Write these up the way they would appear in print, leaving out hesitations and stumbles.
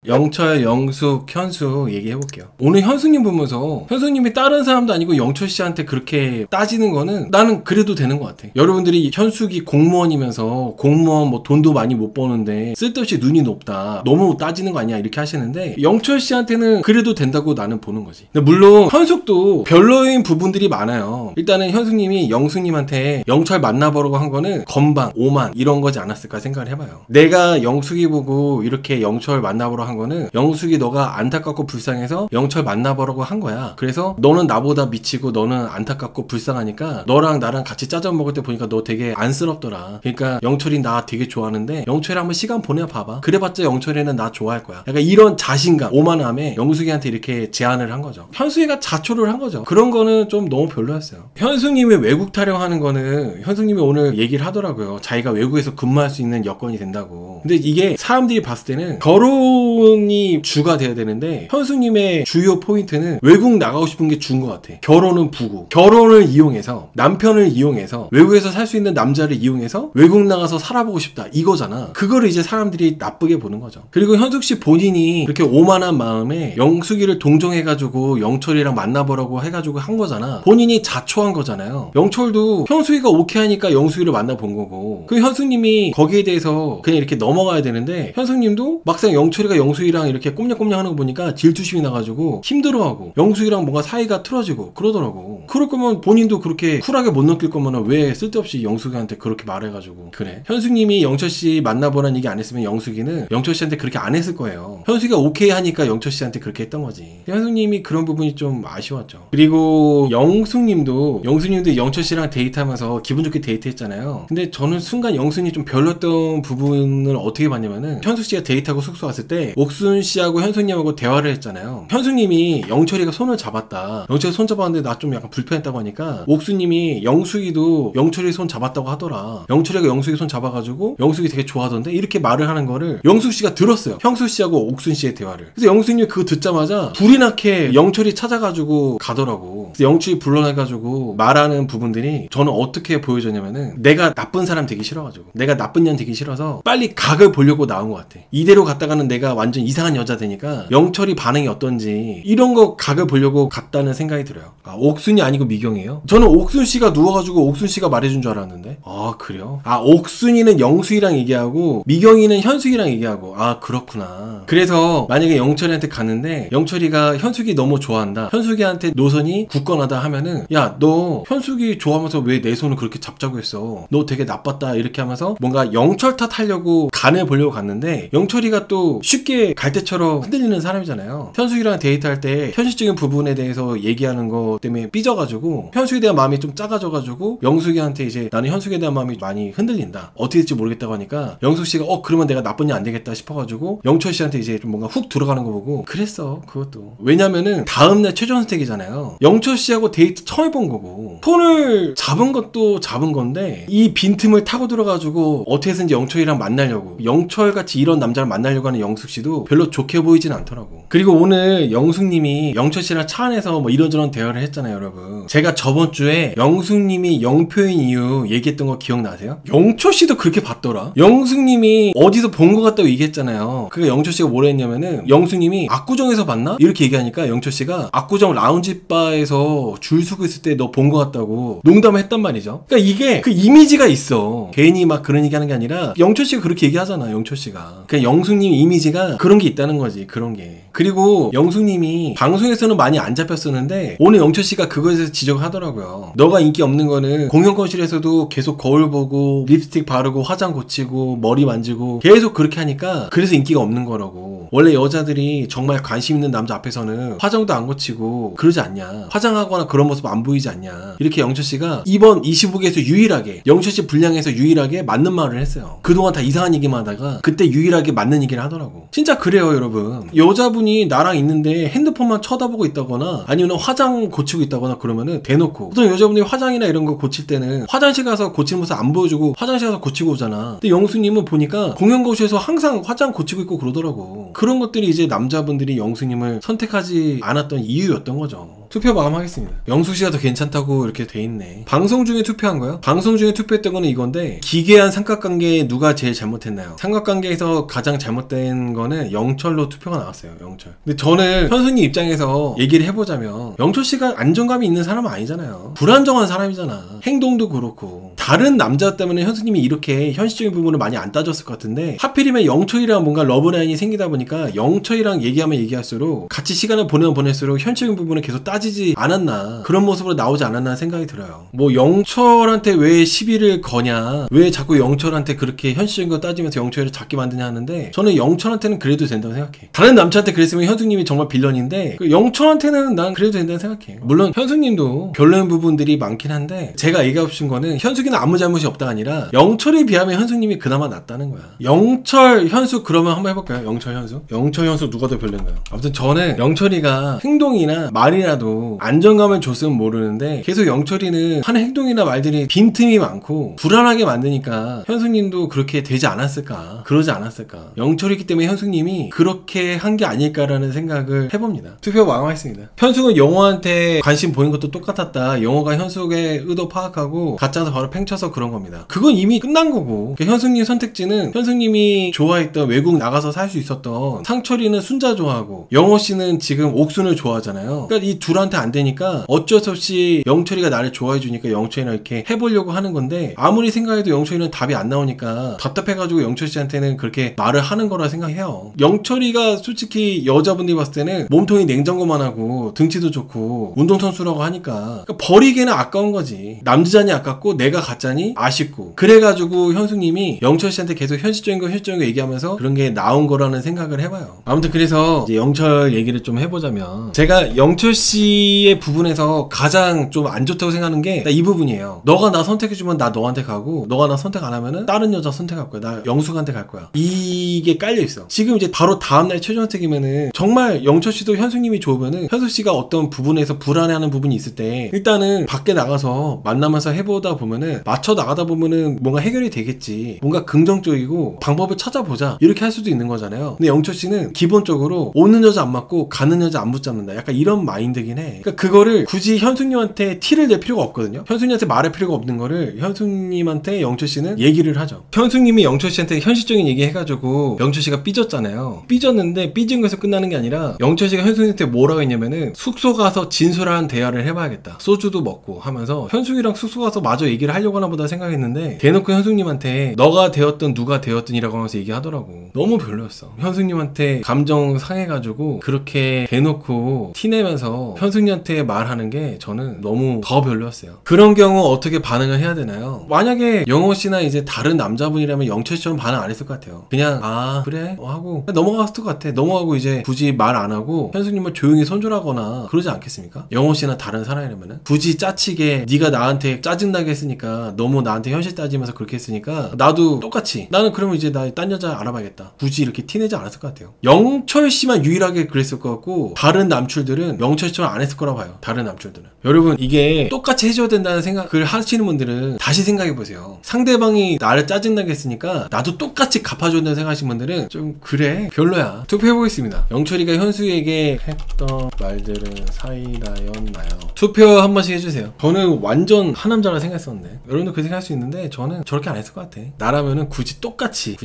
영철, 영숙, 현숙 얘기해볼게요. 오늘 현숙님 보면서 현숙님이 다른 사람도 아니고 영철 씨한테 그렇게 따지는 거는 나는 그래도 되는 것 같아. 여러분들이 현숙이 공무원이면서 공무원 뭐 돈도 많이 못 버는데 쓸데없이 눈이 높다, 너무 따지는 거 아니야 이렇게 하시는데 영철 씨한테는 그래도 된다고 나는 보는 거지. 근데 물론 현숙도 별로인 부분들이 많아요. 일단은 현숙님이 영숙님한테 영철 만나보라고 한 거는 건방, 오만 이런 거지 않았을까 생각을 해봐요. 내가 영숙이 보고 이렇게 영철 만나보러 한 거는 영숙이 너가 안타깝고 불쌍해서 영철 만나보라고 한 거야. 그래서 너는 나보다 미치고 너는 안타깝고 불쌍하니까 너랑 나랑 같이 짜장 먹을 때 보니까 너 되게 안쓰럽더라. 그러니까 영철이 나 되게 좋아하는데 영철이 한번 시간 보내봐봐. 그래봤자 영철이는 나 좋아할 거야. 약간 이런 자신감, 오만함에 영숙이한테 이렇게 제안을 한 거죠. 현숙이가 자초를 한 거죠. 그런 거는 좀 너무 별로였어요. 현숙님이 외국 타령하는 거는 현숙님이 오늘 얘기를 하더라고요. 자기가 외국에서 근무할 수 있는 여건이 된다고. 근데 이게 사람들이 봤을 때는 결혼이 주가 돼야 되는데 현숙님의 주요 포인트는 외국 나가고 싶은 게 주인 것 같아. 결혼은 부고, 결혼을 이용해서 남편을 이용해서 외국에서 살 수 있는 남자를 이용해서 외국 나가서 살아보고 싶다 이거잖아. 그거를 이제 사람들이 나쁘게 보는 거죠. 그리고 현숙씨 본인이 그렇게 오만한 마음에 영숙이를 동정해가지고 영철이랑 만나보라고 해가지고 한 거잖아. 본인이 자초한 거잖아요. 영철도 현숙이가 오케이 하니까 영숙이를 만나본 거고, 그 현숙님이 거기에 대해서 그냥 이렇게 넘어가야 되는데 현숙님도 막상 영철이가 영숙이랑 이렇게 꼼냥꼼냥 하는 거 보니까 질투심이 나가지고 힘들어하고 영숙이랑 뭔가 사이가 틀어지고 그러더라고. 그럴 거면 본인도 그렇게 쿨하게 못 느낄 거면 왜 쓸데없이 영숙이한테 그렇게 말해가지고 그래. 현숙님이 영철씨 만나보라는 얘기 안 했으면 영숙이는 영철씨한테 그렇게 안 했을 거예요. 현숙이가 오케이 하니까 영철씨한테 그렇게 했던 거지. 현숙님이 그런 부분이 좀 아쉬웠죠. 그리고 영숙님도 영철씨랑 데이트하면서 기분 좋게 데이트했잖아요. 근데 저는 순간 영숙이 좀 별로였던 부분을 어떻게 봤냐면은 현숙씨가 데이트하고 숙소 왔을 때 옥순씨하고 현숙님하고 대화를 했잖아요. 현숙님이 영철이가 손을 잡았다, 영철이 손 잡았는데 나 좀 약간 불편했다고 하니까 옥수님이 영숙이도 영철이 손 잡았다고 하더라, 영철이가 영숙이 손 잡아가지고 영숙이 되게 좋아하던데 이렇게 말을 하는 거를 영숙씨가 들었어요. 형수씨하고 옥순씨의 대화를. 그래서 영숙님이 그거 듣자마자 불이 나게 영철이 찾아가지고 가더라고. 그래서 영철이 불러내가지고 말하는 부분들이 저는 어떻게 보여줬냐면은 내가 나쁜 사람 되기 싫어가지고, 내가 나쁜 년 되기 싫어서 빨리 각을 보려고 나온 것 같아. 이대로 갔다가는 내가 완전 이상한 여자 되니까 영철이 반응이 어떤지 이런 거 각을 보려고 갔다는 생각이 들어요. 아, 옥순이 아니고 미경이에요? 저는 옥순씨가 누워가지고 옥순씨가 말해준 줄 알았는데. 아, 그래요? 아, 옥순이는 영숙이랑 얘기하고 미경이는 현숙이랑 얘기하고. 아, 그렇구나. 그래서 만약에 영철이한테 갔는데 영철이가 현숙이 너무 좋아한다, 현숙이한테 노선이 굳건하다 하면은 야, 너 현숙이 좋아하면서 왜 내 손을 그렇게 잡자고 했어, 너 되게 나빴다 이렇게 하면서 뭔가 영철 탓하려고 간을 보려고 갔는데 영철이가 또 쉽게 갈대처럼 흔들리는 사람이잖아요. 현숙이랑 데이트할 때 현실적인 부분에 대해서 얘기하는 거 때문에 삐져가지고 현숙에 대한 마음이 좀 작아져가지고 영숙이한테 이제 나는 현숙에 대한 마음이 많이 흔들린다, 어떻게 될지 모르겠다고 하니까 영숙씨가 그러면 내가 나쁜 년 안 되겠다 싶어가지고 영철씨한테 이제 좀 뭔가 훅 들어가는 거 보고 그랬어. 그것도 왜냐면은 다음날 최종 선택이잖아요. 영철씨하고 데이트 처음 해본 거고 손을 잡은 것도 잡은 건데 이 빈틈을 타고 들어가지고 어떻게든지 영철이랑 만나려고, 영철같이 이런 남자를 만나려고 하는 영숙씨도 별로 좋게 보이진 않더라고. 그리고 오늘 영숙님이 영철씨랑 차 안에서 뭐 이런저런 대화를 했잖아요. 여러분, 제가 저번 주에 영숙님이 영표인 이유 얘기했던 거 기억나세요? 영철씨도 그렇게 봤더라. 영숙님이 어디서 본 것 같다고 얘기했잖아요. 그러니까 영철씨가 뭐라 했냐면은 영숙님이 압구정에서 봤나? 이렇게 얘기하니까 영철씨가 압구정 라운지바에서 줄 서고 있을 때 너 본 것 같다고 농담을 했단 말이죠. 그러니까 이게 그 이미지가 있어. 괜히 막 그런 얘기 하는 게 아니라 영철씨가 그렇게 얘기하잖아. 영철씨가. 그러니까 영숙님 이미지가 그런 게 있다는 거지. 그런 게. 그리고 영숙님이 방송에서는 많이 안 잡혔었는데 오늘 영철씨가 그거에 대해서 지적을 하더라고요. 너가 인기 없는 거는 공연거실에서도 계속 거울 보고 립스틱 바르고 화장 고치고 머리 만지고 계속 그렇게 하니까 그래서 인기가 없는 거라고. 원래 여자들이 정말 관심 있는 남자 앞에서는 화장도 안 고치고 그러지 않냐, 화장하거나 그런 모습 안 보이지 않냐, 이렇게 영철씨가 이번 25기에서 유일하게, 영철씨 분량에서 유일하게 맞는 말을 했어요. 그동안 다 이상한 얘기만 하다가 그때 유일하게 맞는 얘기를 하더라고. 진짜 그래요 여러분. 여자분이 나랑 있는데 핸드폰만 쳐다보고 있다거나 아니면 화장 고치고 있다거나 그러면은 대놓고, 보통 여자분들이 화장이나 이런 거 고칠 때는 화장실 가서 고치는 모습 안 보여주고 화장실 가서 고치고 오잖아. 근데 영숙님은 보니까 공연거실에서 항상 화장 고치고 있고 그러더라고. 그런 것들이 이제 남자분들이 영숙님을 선택하지 않았던 이유였던 거죠. 투표 마감하겠습니다. 영숙씨가 더 괜찮다고 이렇게 돼 있네. 방송 중에 투표한 거요? 방송 중에 투표했던 거는 이건데, 기괴한 삼각관계에 누가 제일 잘못했나요? 삼각관계에서 가장 잘못된 거는 영철로 투표가 나왔어요. 영철. 근데 저는 현수님 입장에서 얘기를 해보자면, 영철씨가 안정감이 있는 사람은 아니잖아요. 불안정한 사람이잖아. 행동도 그렇고. 다른 남자 때문에 현수님이 이렇게 현실적인 부분을 많이 안 따졌을 것 같은데, 하필이면 영철이랑 뭔가 러브라인이 생기다 보니까 영철이랑 얘기하면 얘기할수록, 같이 시간을 보내면 보낼수록 현실적인 부분을 계속 따지지 않았나, 그런 모습으로 나오지 않았나 생각이 들어요. 뭐 영철한테 왜 시비를 거냐, 왜 자꾸 영철한테 그렇게 현실적인 거 따지면서 영철이를 잡게 만드냐 하는데, 저는 영철한테는 그래도 된다고 생각해. 다른 남자한테 그랬으면 현숙님이 정말 빌런인데, 그 영철한테는 난 그래도 된다고 생각해. 물론 현숙님도 별로인 부분들이 많긴 한데, 제가 얘기하고 싶은 거는 현숙이는 아무 잘못이 없다가 아니라 영철에 비하면 현숙님이 그나마 낫다는 거야. 영철 현숙 그러면 한번 해볼까요? 영철 현숙? 영철 현숙 누가 더 별로인가요? 아무튼 저는 영철이가 행동이나 말이라도 안정감을 줬으면 모르는데, 계속 영철이는 하는 행동이나 말들이 빈틈이 많고 불안하게 만드니까 현숙님도 그렇게 되지 않았을까, 그러지 않았을까. 영철이기 때문에 현숙님이 그렇게 한 게 아닐까라는 생각을 해봅니다. 투표 마감하겠습니다. 현숙은 영호한테 관심 보인 것도 똑같았다. 영호가 현숙의 의도 파악하고 가짜서 바로 팽쳐서 그런 겁니다. 그건 이미 끝난 거고, 현숙님 선택지는 현숙님이 좋아했던 외국 나가서 살 수 있었던 상철이는 순자 좋아하고, 영호씨는 지금 옥순을 좋아하잖아요. 그러니까 이 둘한테 안 되니까 어쩔 수 없이 영철이가 나를 좋아해 주니까 영철이랑 이렇게 해보려고 하는 건데, 아무리 생각해도 영철이는 답이 안 나오니까 답답해가지고 영철씨한테는 그렇게 말을 하는 거라 생각해요. 영철이가 솔직히 여자분들이 봤을 때는 몸통이 냉장고만 하고 등치도 좋고 운동선수라고 하니까, 그러니까 버리기에는 아까운 거지. 남자니 아깝고 내가 가짜니 아쉽고, 그래가지고 현숙님이 영철씨한테 계속 현실적인 거 얘기하면서 그런 게 나온 거라는 생각을 해봐요. 아무튼 그래서 이제 영철 얘기를 좀 해보자면, 제가 영철씨의 부분에서 가장 좀 안 좋다고 생각하는 게 이 부분이에요. 너가 나 선택해주면 나 너한테 가고, 너가 나 선택 안 하면은 다른 여자 선택할 거야. 나 영숙한테 갈 거야. 이게 깔려있어. 지금 이제 바로 다음날 최종 선택이면은, 정말 영철씨도 현숙님이 좋으면은 현숙씨가 어떤 부분에서 불안해하는 부분이 있을 때 일단은 밖에 나가서 만나면서 해보다 보면은, 맞춰 나가다 보면은 뭔가 해결이 되겠지, 뭔가 긍정적이고 방법을 찾아보자, 이렇게 할 수도 있는 거잖아요. 근데 영철씨는 기본적으로 오는 여자 안 맞고 가는 여자 안 붙잡는다, 약간 이런 마인드긴 해. 그러니까 그거를 굳이 현숙님한테 티를 낼 필요가 없거든요. 현숙님한테 말할 필요가 없는 거를 현숙님한테 영철씨는 얘기를 하죠. 현숙님이 영철씨한테 현실적인 얘기 해가지고 영철씨가 삐졌잖아요. 삐졌는데 삐진 거에서 끝나는 게 아니라, 영철씨가 현숙님한테 뭐라고 했냐면은, 숙소 가서 진솔한 대화를 해봐야겠다, 소주도 먹고 하면서 현숙이랑 숙소 가서 마저 얘기를 하려고 하나 보다 생각했는데, 대놓고 현숙님한테 너가 되었든 누가 되었든이라고 하면서 얘기하더라고. 너무 별로였어. 현숙님한테 감정 상해가지고 그렇게 대놓고 티내면서 현숙님한테 말하는 게 저는 너무 더 별로였어요. 그런 경우 어떻게 반응을 해야 되나요? 만약에 영호씨나 이제 다른 남자분이라면 영철씨처럼 반응 안 했을 것 같아요. 그냥 아 그래? 하고 넘어갔을 것 같아. 넘어가고 이제 굳이 말 안 하고 현숙님을 조용히 손절하거나 그러지 않겠습니까? 영호씨나 다른 사람이라면은 굳이 짜치게 네가 나한테 짜증나게 했으니까, 너무 나한테 현실 따지면서 그렇게 했으니까 나도 똑같이, 나는 그러면 이제 나 딴 여자 알아봐야겠다, 굳이 이렇게 티내지 않았을 것 같아요. 영철씨만 유일하게 그랬을 것 같고, 다른 남출들은 영철씨처럼 안 했을 거라고 봐요. 다른 남출들은. 여러분, 이게 똑같이 해줘야 된다는 생각을 하시는 분들은 다시 생각해보세요. 상대방이 나를 짜증나게 했으니까 나도 똑같이 갚아줘야 된다는 생각하시는 분들은 좀 그래 별로야. 투표해보겠습니다. 영철이가 현수에게 했던 말들은 사이다였나요? 투표 한 번씩 해주세요. 저는 완전 하남자라 생각했었는데, 여러분도 그 생각할 수 있는데 저는 저렇게 안 했을 것 같아. 나라면은 굳이 똑같이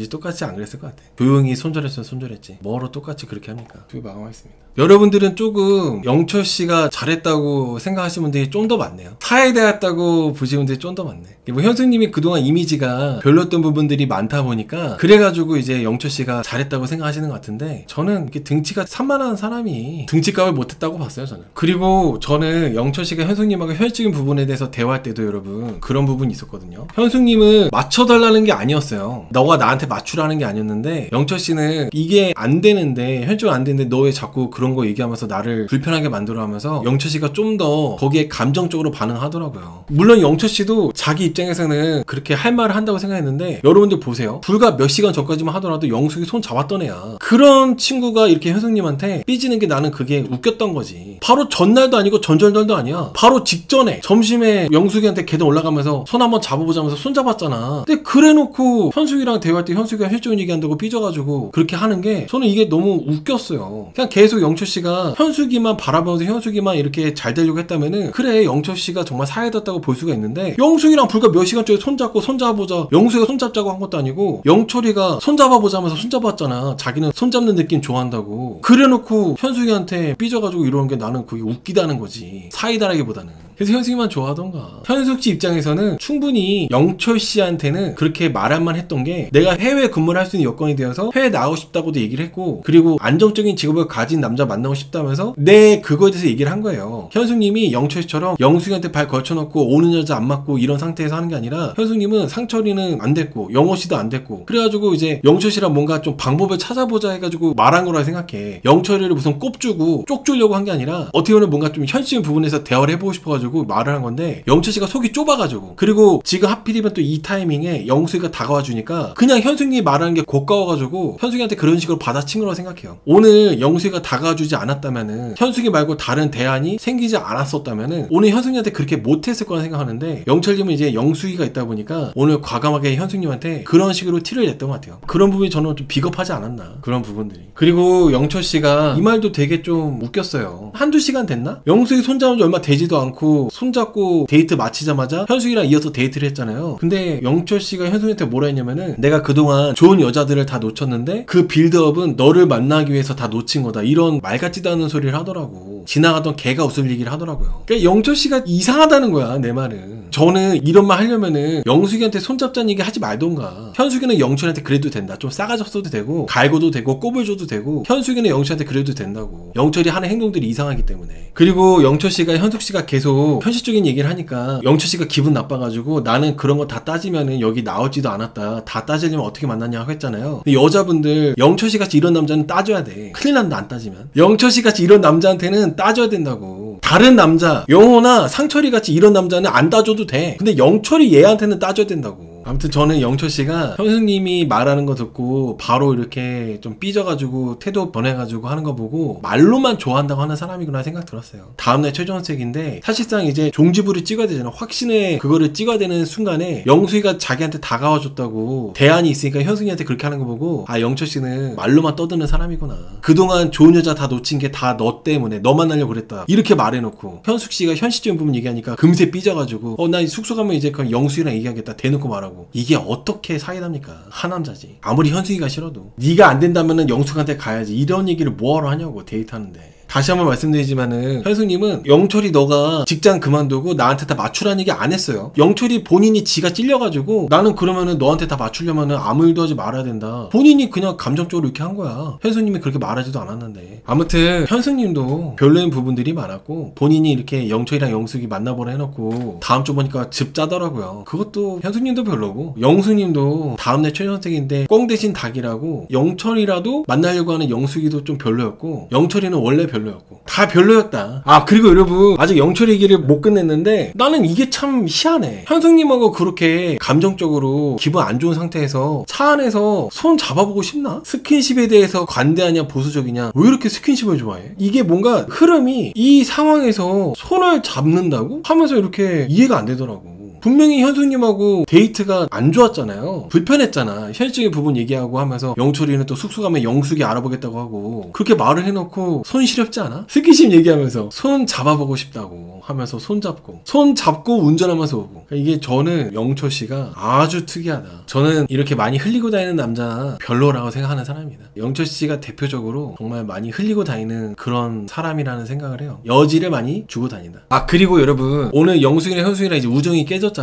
안 그랬을 것 같아. 조용히 손절했으면 손절했지, 뭐로 똑같이 그렇게 합니까? 투표 마감하겠습니다. 여러분들은 조금 영철씨가 잘했다고 생각하시는 분들이 좀 더 많네요. 사회대였다고 보시는 분들이 좀 더 많네. 뭐 현숙님이 그동안 이미지가 별로였던 부분들이 많다 보니까 그래가지고 이제 영철씨가 잘했다고 생각하시는 것 같은데, 저는 이렇게 등치가 산만한 사람이 등치값을 못했다고 봤어요, 저는. 그리고 저는 영철씨가 현숙님하고 현실적인 부분에 대해서 대화할 때도 여러분 그런 부분이 있었거든요. 현숙님은 맞춰달라는 게 아니었어요. 너가 나한테 맞추라는 게 아니었는데, 영철씨는 이게 안 되는데, 현실적으로 안 되는데 너 왜 자꾸 그런 거 얘기하면서 나를 불편하게 만들어 하면서 영철씨가 좀 더 거기에 감정적으로 반응하더라고요. 물론 영철씨도 자기 입장에서는 그렇게 할 말을 한다고 생각했는데, 여러분들 보세요. 불과 몇 시간 전까지만 하더라도 영숙이 손 잡았던 애야. 그런 친구가 이렇게 현숙님한테 삐지는 게 나는 그게 웃겼던 거지. 바로 전날도 아니고 전전날도 아니야. 바로 직전에 점심에 영숙이한테 계단 올라가면서 손 한번 잡아보자면서 손 잡았잖아. 근데 그래놓고 현숙이랑 대화할 때 현숙이가 혈적인 얘기한다고 삐져가지고 그렇게 하는 게, 저는 이게 너무 웃겼어요. 그냥 계속 영철씨가 현숙이만 바라보면서 현숙이만 이렇게 잘 되려고 했다면은 그래 영철씨가 정말 사이다였다고 볼 수가 있는데 영숙이랑 불과 몇 시간째 손잡고 손잡아보자 영숙이가 손잡자고 한 것도 아니고 영철이가 손잡아보자 하면서 손잡았잖아. 자기는 손잡는 느낌 좋아한다고. 그래놓고 현숙이한테 삐져가지고 이러는 게 나는 그게 웃기다는 거지. 사이다라기보다는. 그래서 현숙이만 좋아하던가. 현숙씨 입장에서는 충분히 영철씨한테는 그렇게 말할만 했던 게 내가 해외 근무를 할 수 있는 여건이 되어서 해외 나가고 싶다고도 얘기를 했고 그리고 안정적인 직업을 가진 남자 만나고 싶다면서 내 그거에 대해서 얘기를 한 거예요. 현숙님이 영철씨처럼 영숙이한테 발 걸쳐놓고 오는 여자 안 맞고 이런 상태에서 하는 게 아니라 현숙님은 상철이는 안 됐고 영호씨도 안 됐고 그래가지고 이제 영철씨랑 뭔가 좀 방법을 찾아보자 해가지고 말한 거라 생각해. 영철이를 무슨 꼽주고 쪽주려고 한 게 아니라 어떻게 보면 뭔가 좀 현실적인 부분에서 대화를 해보고 싶어가지고 말을 한 건데 영철씨가 속이 좁아가지고 그리고 지금 하필이면 또 이 타이밍에 영숙이가 다가와 주니까 그냥 현숙님이 말하는 게 고가워가지고 현숙이한테 그런 식으로 받아친 거라고 생각해요. 오늘 영숙이가 다가와 주지 않았다면은 현숙이 말고 다른 대안이 생기지 않았었다면은 오늘 현숙이한테 그렇게 못했을 거라 생각하는데 영철님은 이제 영숙이가 있다 보니까 오늘 과감하게 현숙님한테 그런 식으로 티를 냈던 것 같아요. 그런 부분이 저는 좀 비겁하지 않았나 그런 부분들이. 그리고 영철씨가 이 말도 되게 좀 웃겼어요. 한두 시간 됐나? 영숙이 손잡은 지 얼마 되지도 않고 손잡고 데이트 마치자마자 현숙이랑 이어서 데이트를 했잖아요. 근데 영철씨가 현숙이한테 뭐라 했냐면은 내가 그동안 좋은 여자들을 다 놓쳤는데 그 빌드업은 너를 만나기 위해서 다 놓친 거다. 이런 말 같지도 않은 소리를 하더라고. 지나가던 개가 웃을 얘기를 하더라고요. 그러니까 영철씨가 이상하다는 거야 내 말은. 저는 이런 말 하려면은 영숙이한테 손잡자는 얘기 하지 말던가. 현숙이는 영철한테 그래도 된다. 좀 싸가지 없어도 되고 갈고도 되고 꼽을 줘도 되고 현숙이는 영철한테 그래도 된다고. 영철이 하는 행동들이 이상하기 때문에. 그리고 영철씨가 현숙씨가 계속 현실적인 얘기를 하니까 영철씨가 기분 나빠가지고 나는 그런 거 다 따지면은 여기 나오지도 않았다. 다 따지려면 어떻게 만났냐고 했잖아요. 근데 여자분들 영철씨 같이 이런 남자는 따져야 돼. 큰일 난다 안 따지면. 영철씨 같이 이런 남자한테는 따져야 된다고. 다른 남자 영호나 상철이 같이 이런 남자는 안 따져도 돼. 근데 영철이 얘한테는 따져야 된다고. 아무튼 저는 영철씨가 현숙님이 말하는 거 듣고 바로 이렇게 좀 삐져가지고 태도 변해가지고 하는 거 보고 말로만 좋아한다고 하는 사람이구나 생각 들었어요. 다음날 최종원책인데 사실상 이제 종지부를 찍어야 되잖아. 확신의 그거를 찍어야 되는 순간에 영숙이가 자기한테 다가와줬다고 대안이 있으니까 현숙이한테 그렇게 하는 거 보고 아 영철씨는 말로만 떠드는 사람이구나. 그동안 좋은 여자 다 놓친 게 다 너 때문에 너 만나려고 그랬다. 이렇게 말해놓고 현숙씨가 현실적인 부분 얘기하니까 금세 삐져가지고 나 숙소 가면 이제 그럼 영숙이랑 얘기하겠다 대놓고 말하고. 이게 어떻게 사이답니까? 하남자지. 아무리 현숙이가 싫어도 네가 안 된다면은 영숙한테 가야지. 이런 얘기를 뭐하러 하냐고 데이트하는데. 다시 한번 말씀드리지만은 현숙님은 영철이 너가 직장 그만두고 나한테 다 맞추라는 얘기 안 했어요. 영철이 본인이 지가 찔려가지고 나는 그러면은 너한테 다 맞추려면은 아무 일도 하지 말아야 된다. 본인이 그냥 감정적으로 이렇게 한 거야. 현숙님이 그렇게 말하지도 않았는데. 아무튼 현숙님도 별로인 부분들이 많았고 본인이 이렇게 영철이랑 영숙이 만나보라 해놓고 다음 주 보니까 즙 짜더라고요. 그것도 현숙님도 별로고 영숙님도 다음날 최종선택인데 꽁 대신 닭이라고 영철이라도 만나려고 하는 영숙이도 좀 별로였고 영철이는 원래 별로였고 다 별로였다. 아 그리고 여러분 아직 영철 얘기를 못 끝냈는데 나는 이게 참 희한해. 현숙님하고 그렇게 감정적으로 기분 안 좋은 상태에서 차 안에서 손 잡아보고 싶나? 스킨십에 대해서 관대하냐 보수적이냐 왜 이렇게 스킨십을 좋아해? 이게 뭔가 흐름이 이 상황에서 손을 잡는다고? 하면서 이렇게 이해가 안 되더라고. 분명히 현숙님하고 데이트가 안 좋았잖아요. 불편했잖아. 현실적인 부분 얘기하고 하면서 영철이는 또 숙소 가면 영숙이 알아보겠다고 하고 그렇게 말을 해놓고 손 시렵지 않아? 스킨십 얘기하면서 손 잡아보고 싶다고 하면서 손 잡고 운전하면서 오고. 이게 저는 영철씨가 아주 특이하다. 저는 이렇게 많이 흘리고 다니는 남자 별로라고 생각하는 사람입니다. 영철씨가 대표적으로 정말 많이 흘리고 다니는 그런 사람이라는 생각을 해요. 여지를 많이 주고 다닌다. 아 그리고 여러분 오늘 영숙이랑 현숙이랑 이제 우정이 깨졌잖아요.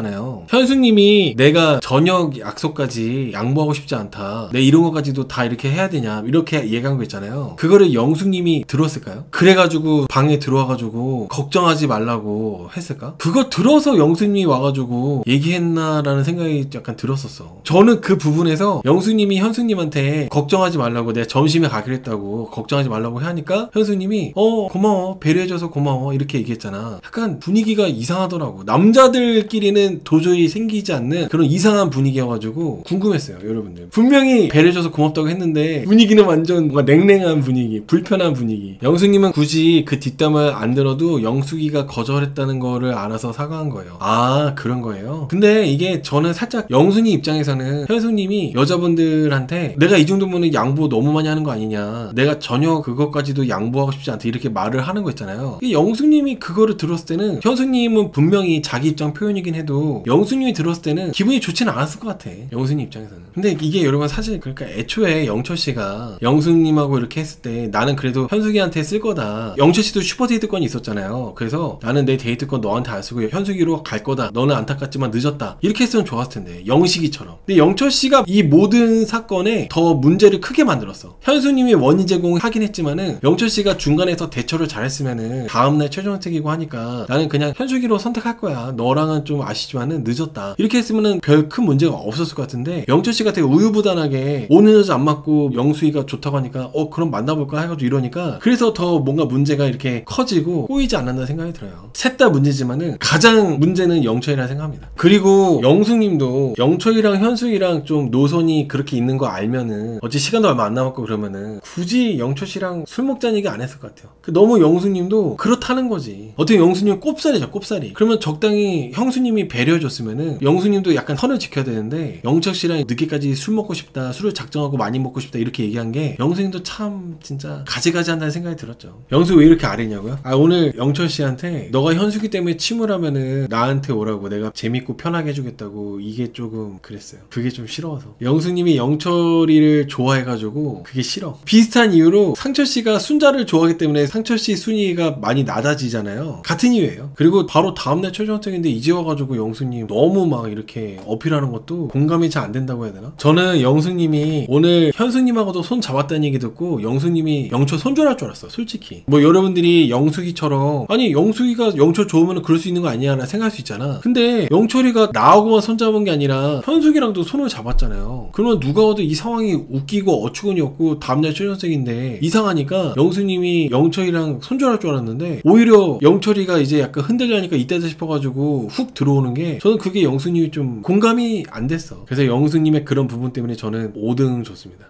현숙님이 내가 저녁 약속까지 양보하고 싶지 않다. 내 이런 것까지도 다 이렇게 해야 되냐 이렇게 얘기한 거 있잖아요. 그거를 영숙님이 들었을까요? 그래가지고 방에 들어와가지고 걱정하지 말라고 했을까? 그거 들어서 영숙님이 와가지고 얘기했나라는 생각이 약간 들었었어. 저는 그 부분에서 영숙님이 현숙님한테 걱정하지 말라고 내가 점심에 가기로 했다고 걱정하지 말라고 하니까 현숙님이 고마워 배려해줘서 고마워 이렇게 얘기했잖아. 약간 분위기가 이상하더라고. 남자들끼리는 도저히 생기지 않는 그런 이상한 분위기여가지고 궁금했어요. 여러분들 분명히 배려해줘서 고맙다고 했는데 분위기는 완전 뭔가 냉랭한 분위기 불편한 분위기. 영숙님은 굳이 그 뒷담을 안 들어도 영숙이가 거절했다는 거를 알아서 사과한 거예요. 아, 그런 거예요? 근데 이게 저는 살짝 영순이 입장에서는 현숙님이 여자분들한테 내가 이 정도면 양보 너무 많이 하는 거 아니냐, 내가 전혀 그것까지도 양보하고 싶지 않다, 이렇게 말을 하는 거 있잖아요. 영숙님이 그거를 들었을 때는, 현숙님은 분명히 자기 입장 표현이긴 해도 영숙님이 들었을 때는 기분이 좋지는 않았을 것 같아, 영순이 입장에서는. 근데 이게 여러분 사실 그러니까 애초에 영철씨가 영숙님하고 이렇게 했을 때 나는 그래도 현숙이한테 쓸 거다, 영철씨도 슈퍼데이트권이 있었잖아요. 그래서 나는 내 데이트권 너한테 안 쓰고 현숙이로 갈 거다, 너는 안타깝지만 늦었다, 이렇게 했으면 좋았을 텐데, 영식이처럼. 근데 영철씨가 이 모든 사건에 더 문제를 크게 만들었어. 현숙님이 원인 제공하긴 했지만은 영철씨가 중간에서 대처를 잘했으면은 다음날 최종 선택이고 하니까 나는 그냥 현숙이로 선택할 거야, 너랑은 좀 아쉽지만은 늦었다, 이렇게 했으면은 별 큰 문제가 없었을 것 같은데, 영철씨가 되게 우유부단하게 오는 여자 안 맞고 영수이가 좋다고 하니까 그럼 만나볼까 해가지고 이러니까, 그래서 더 뭔가 문제가 이렇게 커지고 꼬이지 않았나 생각이 들어요. 셋 다 문제지만은 가장 문제는 영철이라 생각합니다. 그리고 영숙님도 영철이랑 현숙이랑 좀 노선이 그렇게 있는 거 알면은, 어째 시간도 얼마 안 남았고 그러면은 굳이 영철씨랑 술 먹자는 얘기 안 했을 것 같아요. 너무 영숙님도 그렇다는 거지. 어떻게 영숙님은 꼽살이죠, 꼽살이. 그러면 적당히 형수님이 배려해줬으면은 영숙님도 약간 선을 지켜야 되는데, 영철씨랑 늦게까지 술 먹고 싶다, 술을 작정하고 많이 먹고 싶다, 이렇게 얘기한 게 영숙님도 참 진짜 가지가지 한다는 생각이 들었죠. 영숙 왜 이렇게 아래냐고요? 오늘 영철씨한테 너가 현숙이 때문에 침울하면은 나한테 오라고, 내가 재밌고 편하게 해주겠다고, 이게 조금 그랬어요. 그게 좀 싫어서. 영숙님이 영철이를 좋아해가지고 그게 싫어. 비슷한 이유로 상철씨가 순자를 좋아하기 때문에 상철씨 순위가 많이 낮아지잖아요. 같은 이유예요. 그리고 바로 다음날 최종 선택인데 이제 와가지고 영숙님 너무 막 이렇게 어필하는 것도 공감이 잘 안 된다고 해야 되나? 저는 영숙님이 오늘 현숙님하고도 손 잡았다는 얘기 듣고 영숙님이 영철 손절할 줄 알았어, 솔직히. 뭐 여러분들이 영숙이처럼, 아니 영숙이가 영철 좋으면 그럴 수 있는 거 아니야 라고 생각할 수 있잖아. 근데 영철이가 나하고만 손 잡은 게 아니라 현숙이랑도 손을 잡았잖아요. 그러면 누가 봐도 이 상황이 웃기고 어처구니 없고 다음날 최종 선택인데 이상하니까 영숙님이 영철이랑 손절할 줄 알았는데, 오히려 영철이가 이제 약간 흔들려니까 이때다 싶어가지고 훅 들어오는 게, 저는 그게 영숙님이 좀 공감이 안 됐어. 그래서 영숙님의 그런 부분 때문에 저는 5등 줬습니다.